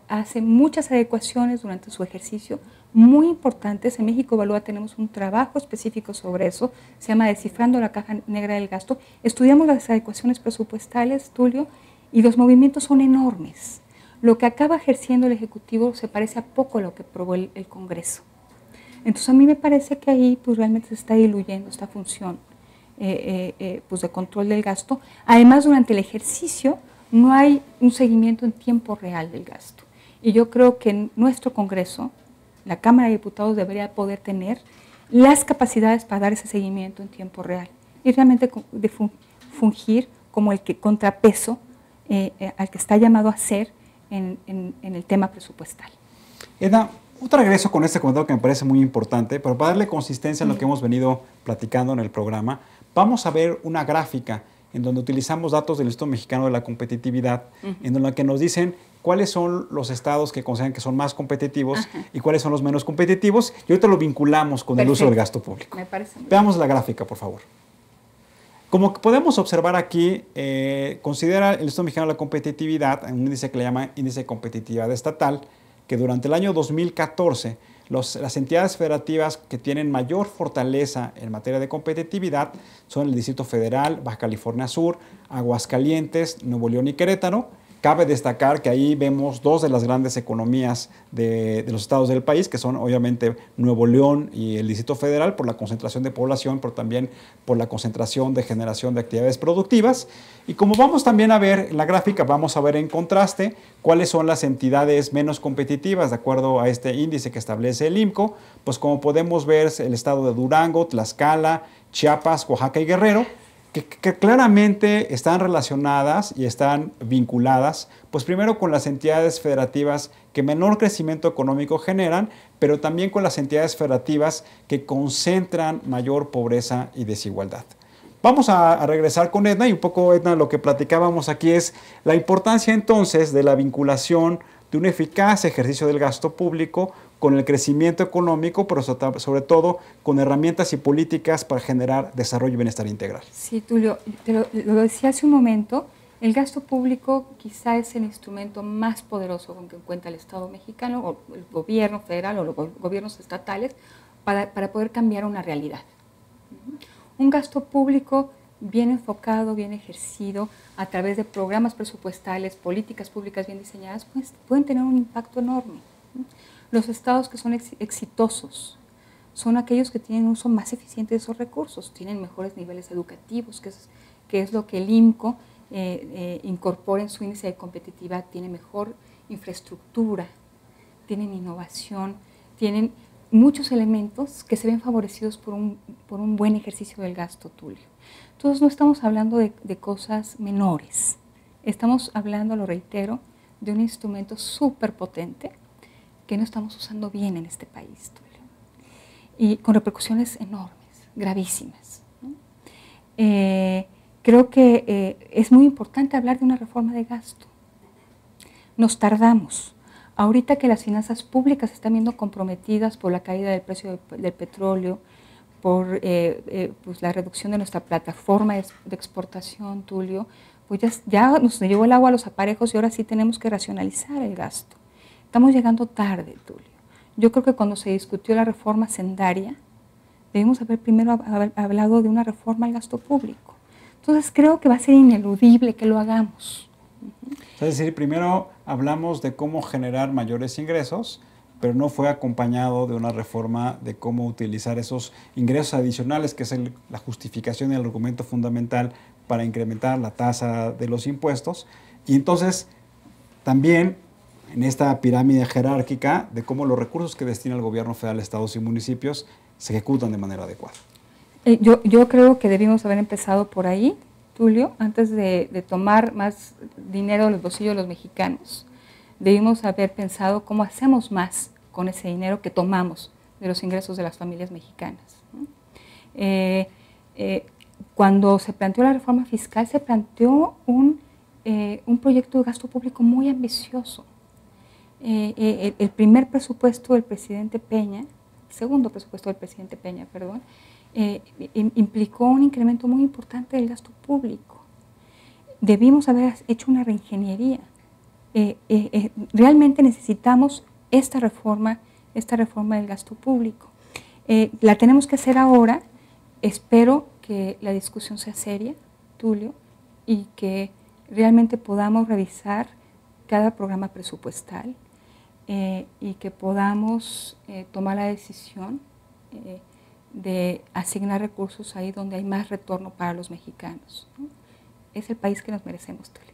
hace muchas adecuaciones durante su ejercicio muy importantes. En México Evalúa tenemos un trabajo específico sobre eso, se llama Descifrando la caja negra del gasto. Estudiamos las adecuaciones presupuestales, Tulio, y los movimientos son enormes. Lo que acaba ejerciendo el Ejecutivo se parece a poco a lo que aprobó el Congreso. Entonces a mí me parece que ahí pues realmente se está diluyendo esta función pues de control del gasto. Además, durante el ejercicio no hay un seguimiento en tiempo real del gasto. Y yo creo que en nuestro Congreso, la Cámara de Diputados debería poder tener las capacidades para dar ese seguimiento en tiempo real y realmente de fungir como el contrapeso al que está llamado a ser en el tema presupuestal. Edna, otro regreso con este comentario que me parece muy importante, pero para darle consistencia a lo que hemos venido platicando en el programa, vamos a ver una gráfica en donde utilizamos datos del Instituto Mexicano de la Competitividad, en donde que nos dicen cuáles son los estados que consideran que son más competitivos y cuáles son los menos competitivos, y ahorita lo vinculamos con el uso del gasto público. Me parece muy Veamos la gráfica, por favor. Como podemos observar aquí, considera el Instituto Mexicano de la Competitividad un índice que le llama Índice de Competitividad Estatal, que durante el año 2014 las entidades federativas que tienen mayor fortaleza en materia de competitividad son el Distrito Federal, Baja California Sur, Aguascalientes, Nuevo León y Querétaro, Cabe destacar que ahí vemos dos de las grandes economías de los estados del país, que son obviamente Nuevo León y el Distrito Federal, por la concentración de población, pero también por la concentración de generación de actividades productivas. Y como vamos también a ver en la gráfica, vamos a ver en contraste cuáles son las entidades menos competitivas, de acuerdo a este índice que establece el IMCO. Pues como podemos ver, el estado de Durango, Tlaxcala, Chiapas, Oaxaca y Guerrero, que claramente están relacionadas y están vinculadas, pues primero con las entidades federativas que menor crecimiento económico generan, pero también con las entidades federativas que concentran mayor pobreza y desigualdad. Vamos a regresar con Edna, y un poco, Edna, lo que platicábamos aquí es la importancia entonces de la vinculación de un eficaz ejercicio del gasto público con el crecimiento económico, pero sobre todo con herramientas y políticas para generar desarrollo y bienestar integral. Sí, Tulio, lo decía hace un momento, el gasto público quizá es el instrumento más poderoso con que cuenta el Estado mexicano, o el gobierno federal, o los gobiernos estatales, para poder cambiar una realidad. Un gasto público bien enfocado, bien ejercido, a través de programas presupuestales, políticas públicas bien diseñadas, pues, pueden tener un impacto enorme. Los estados que son exitosos son aquellos que tienen un uso más eficiente de esos recursos, tienen mejores niveles educativos, que es lo que el IMCO incorpora en su índice de competitividad, tiene mejor infraestructura, tienen innovación, tienen muchos elementos que se ven favorecidos por un buen ejercicio del gasto, Tulio. Entonces no estamos hablando de cosas menores, estamos hablando, lo reitero, de un instrumento súper potente que no estamos usando bien en este país, Tulio, y con repercusiones enormes, gravísimas, ¿no? Creo que es muy importante hablar de una reforma de gasto. Nos tardamos. Ahorita que las finanzas públicas se están viendo comprometidas por la caída del precio del petróleo, por pues la reducción de nuestra plataforma de exportación, Tulio, pues ya nos llevó el agua a los aparejos y ahora sí tenemos que racionalizar el gasto. Estamos llegando tarde, Tulio. Yo creo que cuando se discutió la reforma hacendaria, debimos haber primero hablado de una reforma al gasto público. Entonces creo que va a ser ineludible que lo hagamos. Es decir, primero hablamos de cómo generar mayores ingresos, pero no fue acompañado de una reforma de cómo utilizar esos ingresos adicionales, que es la justificación y el argumento fundamental para incrementar la tasa de los impuestos. Y entonces también en esta pirámide jerárquica de cómo los recursos que destina el gobierno federal, estados y municipios se ejecutan de manera adecuada. Yo creo que debimos haber empezado por ahí, Tulio, antes de tomar más dinero de los bolsillos de los mexicanos. Debimos haber pensado cómo hacemos más con ese dinero que tomamos de los ingresos de las familias mexicanas, ¿no? Cuando se planteó la reforma fiscal, se planteó un proyecto de gasto público muy ambicioso. El primer presupuesto del presidente Peña, el segundo presupuesto del presidente Peña, perdón, implicó un incremento muy importante del gasto público. Debimos haber hecho una reingeniería. Realmente necesitamos esta reforma del gasto público. La tenemos que hacer ahora. Espero que la discusión sea seria, Tulio, y que realmente podamos revisar cada programa presupuestal y que podamos tomar la decisión de asignar recursos ahí donde hay más retorno para los mexicanos, ¿no? Es el país que nos merecemos, Tulio.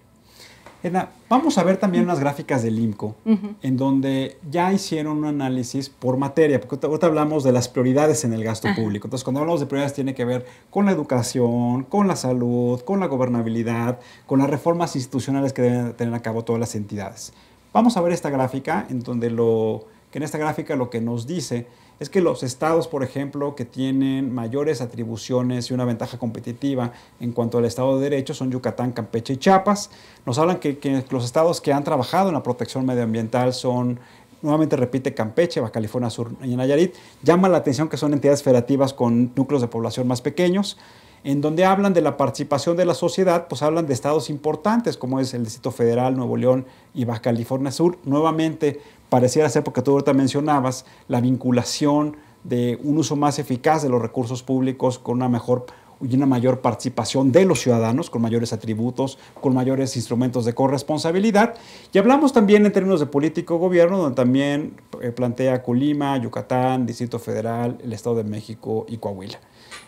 Edna, vamos a ver también unas gráficas del IMCO, en donde ya hicieron un análisis por materia, porque ahorita hablamos de las prioridades en el gasto público. Entonces, cuando hablamos de prioridades tiene que ver con la educación, con la salud, con la gobernabilidad, con las reformas institucionales que deben tener a cabo todas las entidades. Vamos a ver esta gráfica, en donde lo que nos dice es que los estados, por ejemplo, que tienen mayores atribuciones y una ventaja competitiva en cuanto al Estado de Derecho son Yucatán, Campeche y Chiapas. Nos hablan que los estados que han trabajado en la protección medioambiental son, nuevamente repite, Campeche, Baja California Sur y Nayarit. Llama la atención que son entidades federativas con núcleos de población más pequeños. En donde hablan de la participación de la sociedad, pues hablan de estados importantes como es el Distrito Federal, Nuevo León y Baja California Sur. Nuevamente, pareciera ser, porque tú ahorita mencionabas, la vinculación de un uso más eficaz de los recursos públicos con una mejor y una mayor participación de los ciudadanos, con mayores atributos, con mayores instrumentos de corresponsabilidad. Y hablamos también en términos de político-gobierno, donde también plantea Colima, Yucatán, Distrito Federal, el Estado de México y Coahuila.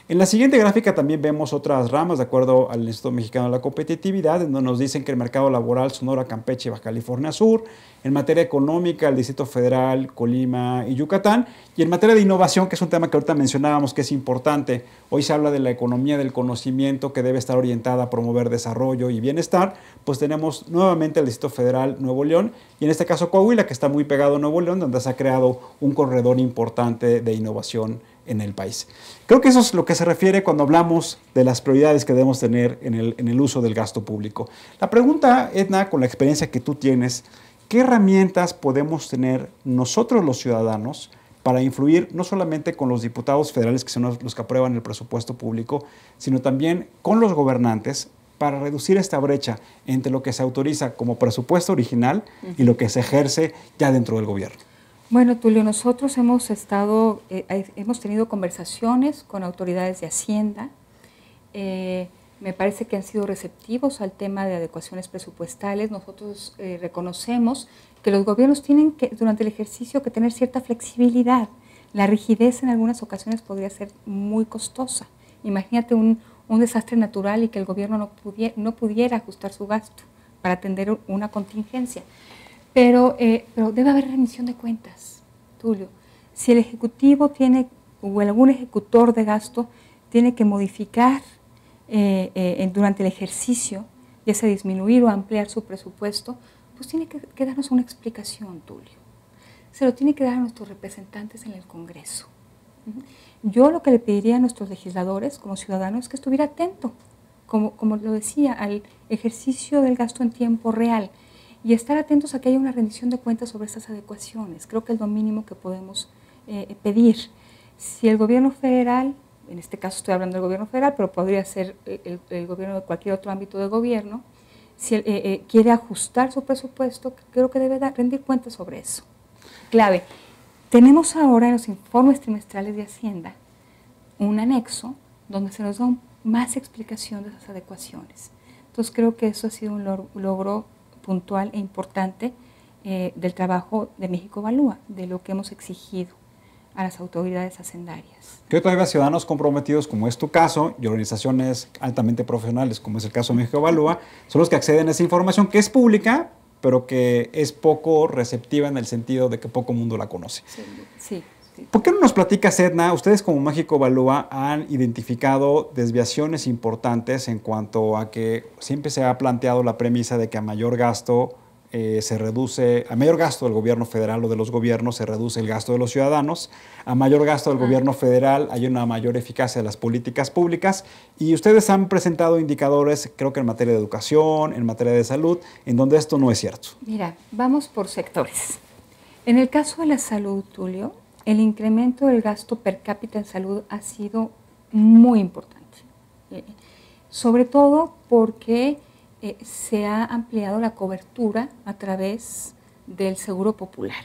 En la siguiente gráfica también vemos otras ramas, de acuerdo al Instituto Mexicano de la Competitividad, en donde nos dicen que el mercado laboral Sonora, Campeche y Baja California Sur, en materia económica el Distrito Federal, Colima y Yucatán, y en materia de innovación, que es un tema que ahorita mencionábamos que es importante. Hoy se habla de la economía del conocimiento que debe estar orientada a promover desarrollo y bienestar, pues tenemos nuevamente el Distrito Federal, Nuevo León, y en este caso Coahuila, que está muy pegado a Nuevo León, donde se ha creado un corredor importante de innovación en el país. Creo que eso es lo que se refiere cuando hablamos de las prioridades que debemos tener en el uso del gasto público. La pregunta, Edna, con la experiencia que tú tienes, ¿qué herramientas podemos tener nosotros los ciudadanos para influir no solamente con los diputados federales, que son los que aprueban el presupuesto público, sino también con los gobernantes para reducir esta brecha entre lo que se autoriza como presupuesto original y lo que se ejerce ya dentro del gobierno? Bueno, Tulio, nosotros hemos tenido conversaciones con autoridades de Hacienda. Me parece que han sido receptivos al tema de adecuaciones presupuestales. Nosotros reconocemos que los gobiernos tienen que, durante el ejercicio, que tener cierta flexibilidad. La rigidez en algunas ocasiones podría ser muy costosa. Imagínate un desastre natural y que el gobierno no pudiera ajustar su gasto para atender una contingencia. Pero debe haber rendición de cuentas, Tulio. Si el Ejecutivo tiene, o algún ejecutor de gasto, tiene que modificar durante el ejercicio, ya sea disminuir o ampliar su presupuesto, pues tiene que darnos una explicación, Tulio. Se lo tiene que dar a nuestros representantes en el Congreso. Yo lo que le pediría a nuestros legisladores, como ciudadanos, es que estuviera atento, como lo decía, al ejercicio del gasto en tiempo real, y estar atentos a que haya una rendición de cuentas sobre estas adecuaciones. Creo que es lo mínimo que podemos pedir. Si el gobierno federal, en este caso estoy hablando del gobierno federal, pero podría ser el gobierno de cualquier otro ámbito de gobierno, si quiere ajustar su presupuesto, creo que debe rendir cuentas sobre eso. Clave, tenemos ahora en los informes trimestrales de Hacienda un anexo donde se nos da más explicación de esas adecuaciones. Entonces creo que eso ha sido un logro puntual e importante del trabajo de México Evalúa, de lo que hemos exigido a las autoridades hacendarias. Que todavía ciudadanos comprometidos, como es tu caso, y organizaciones altamente profesionales, como es el caso de México Evalúa, son los que acceden a esa información que es pública, pero que es poco receptiva en el sentido de que poco mundo la conoce. Sí. ¿Por qué no nos platicas, Edna? Ustedes como México Evalúa han identificado desviaciones importantes en cuanto a que siempre se ha planteado la premisa de que a mayor gasto a mayor gasto del gobierno federal o de los gobiernos se reduce el gasto de los ciudadanos, a mayor gasto del gobierno federal hay una mayor eficacia de las políticas públicas, y ustedes han presentado indicadores, creo que en materia de educación, en materia de salud, en donde esto no es cierto. Mira, vamos por sectores. En el caso de la salud, Tulio, el incremento del gasto per cápita en salud ha sido muy importante, sobre todo porque se ha ampliado la cobertura a través del Seguro Popular.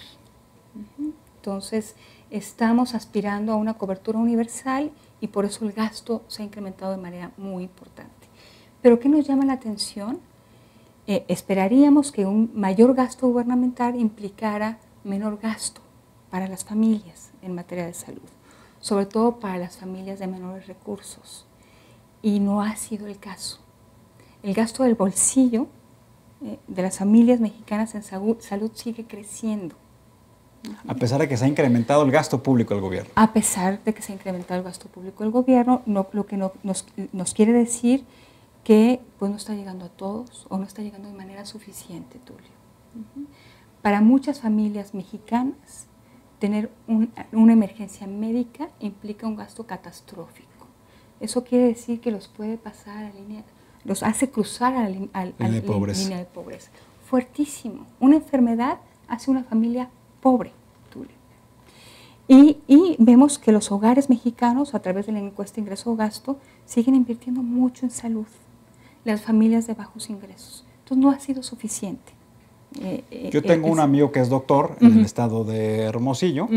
Entonces, estamos aspirando a una cobertura universal y por eso el gasto se ha incrementado de manera muy importante. Pero ¿qué nos llama la atención? Esperaríamos que un mayor gasto gubernamental implicara menor gasto para las familias en materia de salud, sobre todo para las familias de menores recursos. Y no ha sido el caso. El gasto del bolsillo de las familias mexicanas en salud sigue creciendo. A pesar de que se ha incrementado el gasto público del gobierno. A pesar de que se ha incrementado el gasto público del gobierno, lo que nos quiere decir que pues, no está llegando a todos o no está llegando de manera suficiente, Tulio. Para muchas familias mexicanas, tener una emergencia médica implica un gasto catastrófico. Eso quiere decir que los puede pasar a los hace cruzar a la línea de pobreza. Fuertísimo. Una enfermedad hace una familia pobre, Tulio. Y vemos que los hogares mexicanos, a través de la encuesta ingreso-gasto, siguen invirtiendo mucho en salud. Las familias de bajos ingresos. Entonces no ha sido suficiente. Yo tengo un amigo que es doctor en el estado de Hermosillo,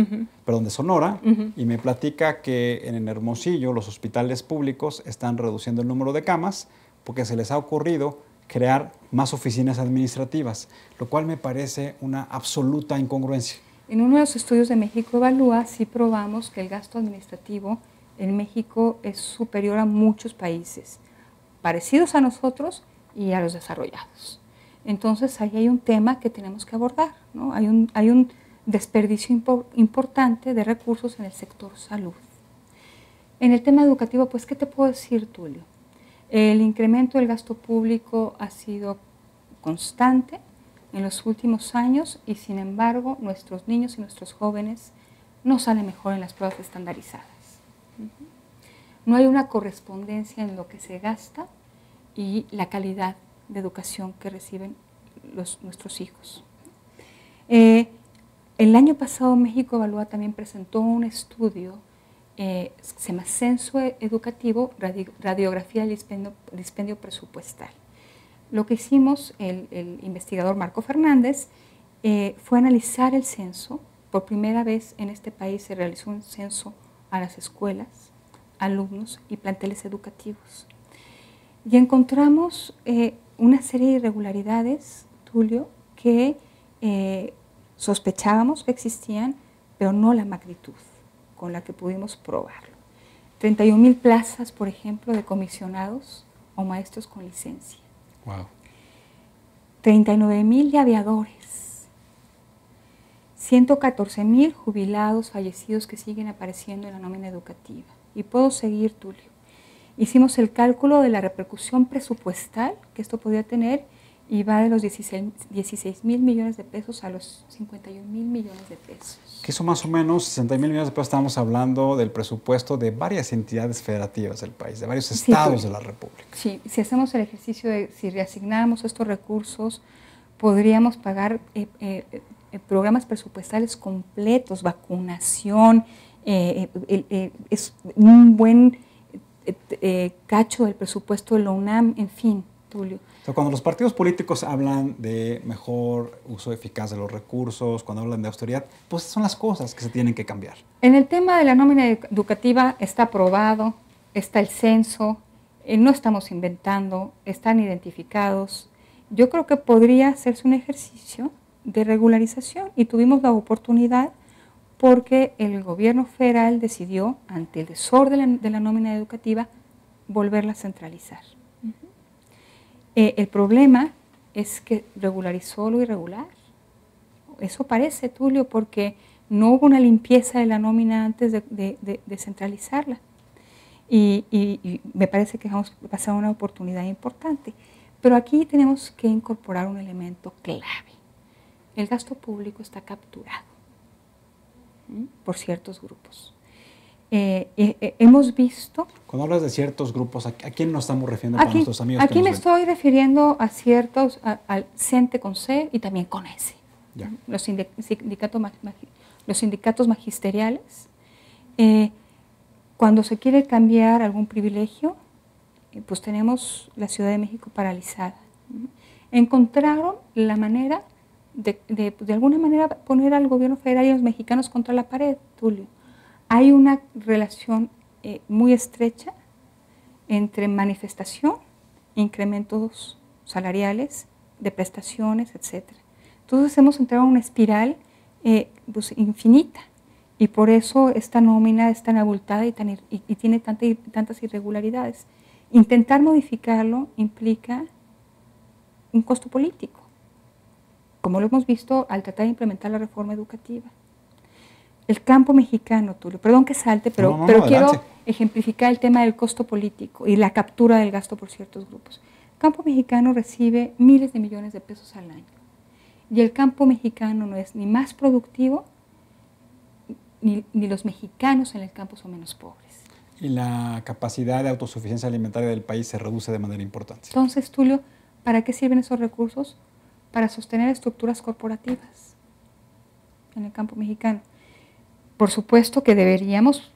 perdón, de Sonora, y me platica que en Hermosillo los hospitales públicos están reduciendo el número de camas porque se les ha ocurrido crear más oficinas administrativas, lo cual me parece una absoluta incongruencia. En uno de los estudios de México Evalúa sí probamos que el gasto administrativo en México es superior a muchos países parecidos a nosotros y a los desarrollados. Entonces ahí hay un tema que tenemos que abordar, ¿no? Hay un desperdicio importante de recursos en el sector salud. En el tema educativo, pues, ¿qué te puedo decir, Tulio? El incremento del gasto público ha sido constante en los últimos años y, sin embargo, nuestros niños y nuestros jóvenes no salen mejor en las pruebas estandarizadas. No hay una correspondencia en lo que se gasta y la calidad de educación que reciben nuestros hijos. El año pasado México Evalúa también presentó un estudio, se llama Censo Educativo, Radiografía del Dispendio Presupuestal. Lo que hicimos, el investigador Marco Fernández, fue analizar el censo. Por primera vez en este país se realizó un censo a las escuelas, alumnos y planteles educativos. Y encontramos una serie de irregularidades, Tulio, que sospechábamos que existían, pero no la magnitud con la que pudimos probarlo. 31,000 plazas, por ejemplo, de comisionados o maestros con licencia. Wow. 39,000 de aviadores. 114,000 jubilados fallecidos que siguen apareciendo en la nómina educativa. Y puedo seguir, Tulio. Hicimos el cálculo de la repercusión presupuestal que esto podía tener y va de los 16,000 millones de pesos a los 51,000 millones de pesos. Que eso más o menos, 60,000 millones de pesos, estamos hablando del presupuesto de varias entidades federativas del país, de varios estados de la República. Sí, si hacemos el ejercicio de si reasignáramos estos recursos, podríamos pagar programas presupuestales completos, vacunación, es un buen cacho del presupuesto de la UNAM, en fin, Tulio. O sea, cuando los partidos políticos hablan de mejor uso eficaz de los recursos, cuando hablan de austeridad, pues son las cosas que se tienen que cambiar. En el tema de la nómina educativa está aprobado, está el censo, no estamos inventando, están identificados. Yo creo que podría hacerse un ejercicio de regularización y tuvimos la oportunidad porque el gobierno federal decidió, ante el desorden de la nómina educativa, volverla a centralizar. El problema es que regularizó lo irregular. Eso parece, Tulio, porque no hubo una limpieza de la nómina antes de centralizarla. Y me parece que vamos a pasar una oportunidad importante. Pero aquí tenemos que incorporar un elemento clave. El gasto público está capturado por ciertos grupos. Hemos visto... Cuando hablas de ciertos grupos, ¿a quién nos estamos refiriendo para nuestros amigos? Aquí me estoy refiriendo a ciertos, al CENTE con C y también con S. Ya. Los sindicatos magisteriales. Cuando se quiere cambiar algún privilegio, pues tenemos la Ciudad de México paralizada. Encontraron la manera de alguna manera poner al gobierno federal y a los mexicanos contra la pared, Tulio. Hay una relación muy estrecha entre manifestación, incrementos salariales, de prestaciones, etc. Entonces hemos entrado en una espiral pues, infinita y por eso esta nómina es tan abultada y tiene tantas irregularidades. Intentar modificarlo implica un costo político, como lo hemos visto al tratar de implementar la reforma educativa. El campo mexicano, Tulio, perdón que salte, pero quiero ejemplificar el tema del costo político y la captura del gasto por ciertos grupos. El campo mexicano recibe miles de millones de pesos al año y el campo mexicano no es ni más productivo ni los mexicanos en el campo son menos pobres. Y la capacidad de autosuficiencia alimentaria del país se reduce de manera importante. Entonces, Tulio, ¿para qué sirven esos recursos? Para sostener estructuras corporativas en el campo mexicano. Por supuesto que deberíamos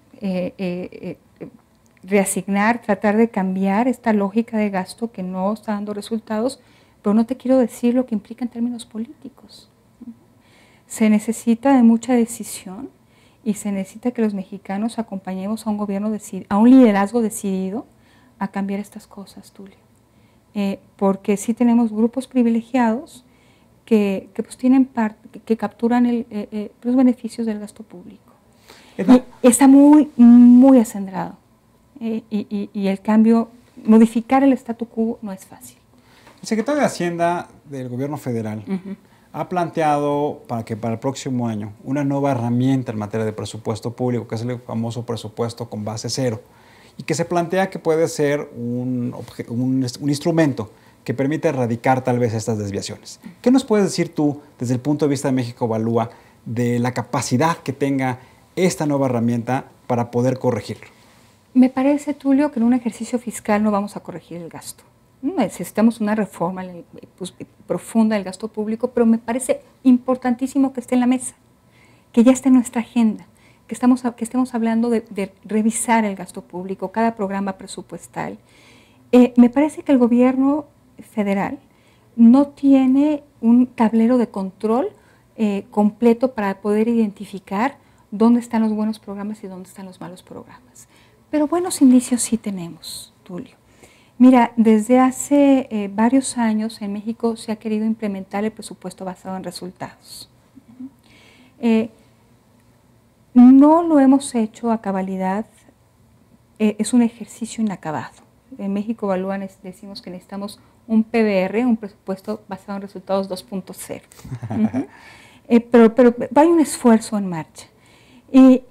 reasignar, tratar de cambiar esta lógica de gasto que no está dando resultados, pero no te quiero decir lo que implica en términos políticos. Se necesita de mucha decisión y se necesita que los mexicanos acompañemos a un gobierno a un liderazgo decidido a cambiar estas cosas, Tulio. Porque sí tenemos grupos privilegiados que pues tienen que capturan los beneficios del gasto público. Y está muy, muy acendrado. Y el cambio, modificar el statu quo no es fácil. El secretario de Hacienda del Gobierno Federal ha planteado para el próximo año una nueva herramienta en materia de presupuesto público, que es el famoso presupuesto con base cero, y que se plantea que puede ser un instrumento que permite erradicar tal vez estas desviaciones. ¿Qué nos puedes decir tú, desde el punto de vista de México Evalúa, de la capacidad que tenga esta nueva herramienta para poder corregirlo? Me parece, Tulio, que en un ejercicio fiscal no vamos a corregir el gasto. Necesitamos una reforma profunda del gasto público, pero me parece importantísimo que esté en la mesa, que ya esté en nuestra agenda, que estemos hablando de revisar el gasto público, cada programa presupuestal. Me parece que el gobierno federal no tiene un tablero de control completo para poder identificar dónde están los buenos programas y dónde están los malos programas. Pero buenos indicios sí tenemos, Tulio. Mira, desde hace varios años en México se ha querido implementar el presupuesto basado en resultados. No lo hemos hecho a cabalidad, es un ejercicio inacabado. En México Evalúa decimos que necesitamos un PBR, un presupuesto basado en resultados 2.0. Pero hay un esfuerzo en marcha. Y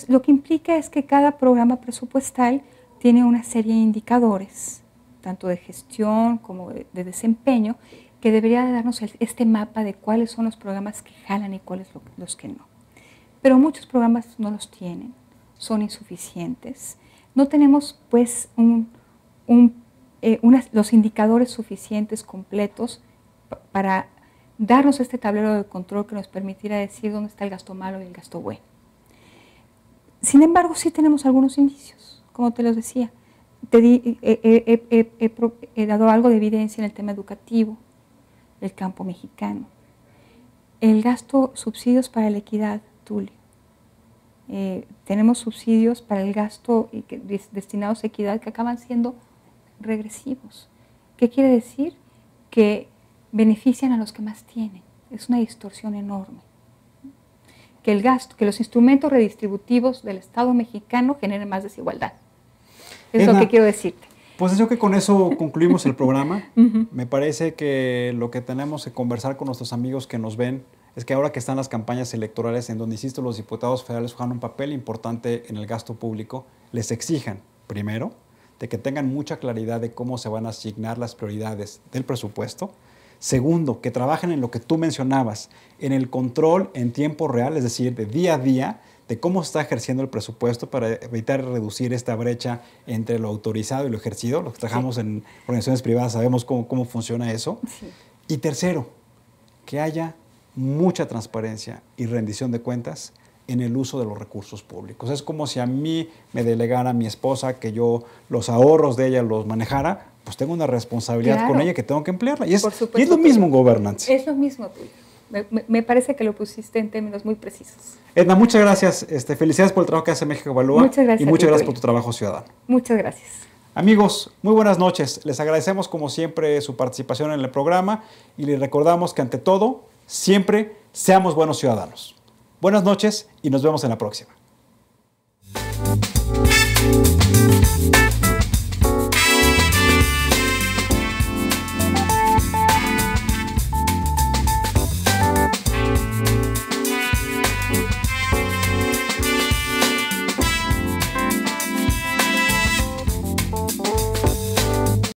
lo que implica es que cada programa presupuestal tiene una serie de indicadores, tanto de gestión como de desempeño, que debería darnos este mapa de cuáles son los programas que jalan y cuáles los que no. Pero muchos programas no los tienen, son insuficientes. No tenemos pues los indicadores suficientes, completos, para darnos este tablero de control que nos permitiera decir dónde está el gasto malo y el gasto bueno. Sin embargo, sí tenemos algunos indicios, como te los decía. He dado algo de evidencia en el tema educativo, el campo mexicano. El gasto, subsidios para la equidad, Tulio. Tenemos subsidios para el gasto destinados a equidad que acaban siendo regresivos. ¿Qué quiere decir? Que benefician a los que más tienen. Es una distorsión enorme. Que los instrumentos redistributivos del Estado mexicano generen más desigualdad. Es lo que quiero decirte. Pues yo que con eso concluimos el programa. Me parece que lo que tenemos que conversar con nuestros amigos que nos ven es que ahora que están las campañas electorales en donde, insisto, los diputados federales juegan un papel importante en el gasto público, les exijan, primero, de que tengan mucha claridad de cómo se van a asignar las prioridades del presupuesto. Segundo, que trabajen en lo que tú mencionabas, en el control en tiempo real, es decir, de día a día, de cómo se está ejerciendo el presupuesto para evitar reducir esta brecha entre lo autorizado y lo ejercido. Los que trabajamos en organizaciones privadas sabemos cómo funciona eso. Sí. Y tercero, que haya mucha transparencia y rendición de cuentas en el uso de los recursos públicos. Es como si a mí me delegara mi esposa que yo los ahorros de ella los manejara, pues tengo una responsabilidad con ella que tengo que emplearla. Y es lo mismo en gobernanza. Es lo mismo, Tulio. Me parece que lo pusiste en términos muy precisos. Edna, muchas gracias. Felicidades por el trabajo que hace México Evalúa. Muchas gracias. Y muchas gracias por tu trabajo ciudadano. Muchas gracias. Amigos, muy buenas noches. Les agradecemos como siempre su participación en el programa y les recordamos que ante todo, siempre seamos buenos ciudadanos. Buenas noches y nos vemos en la próxima.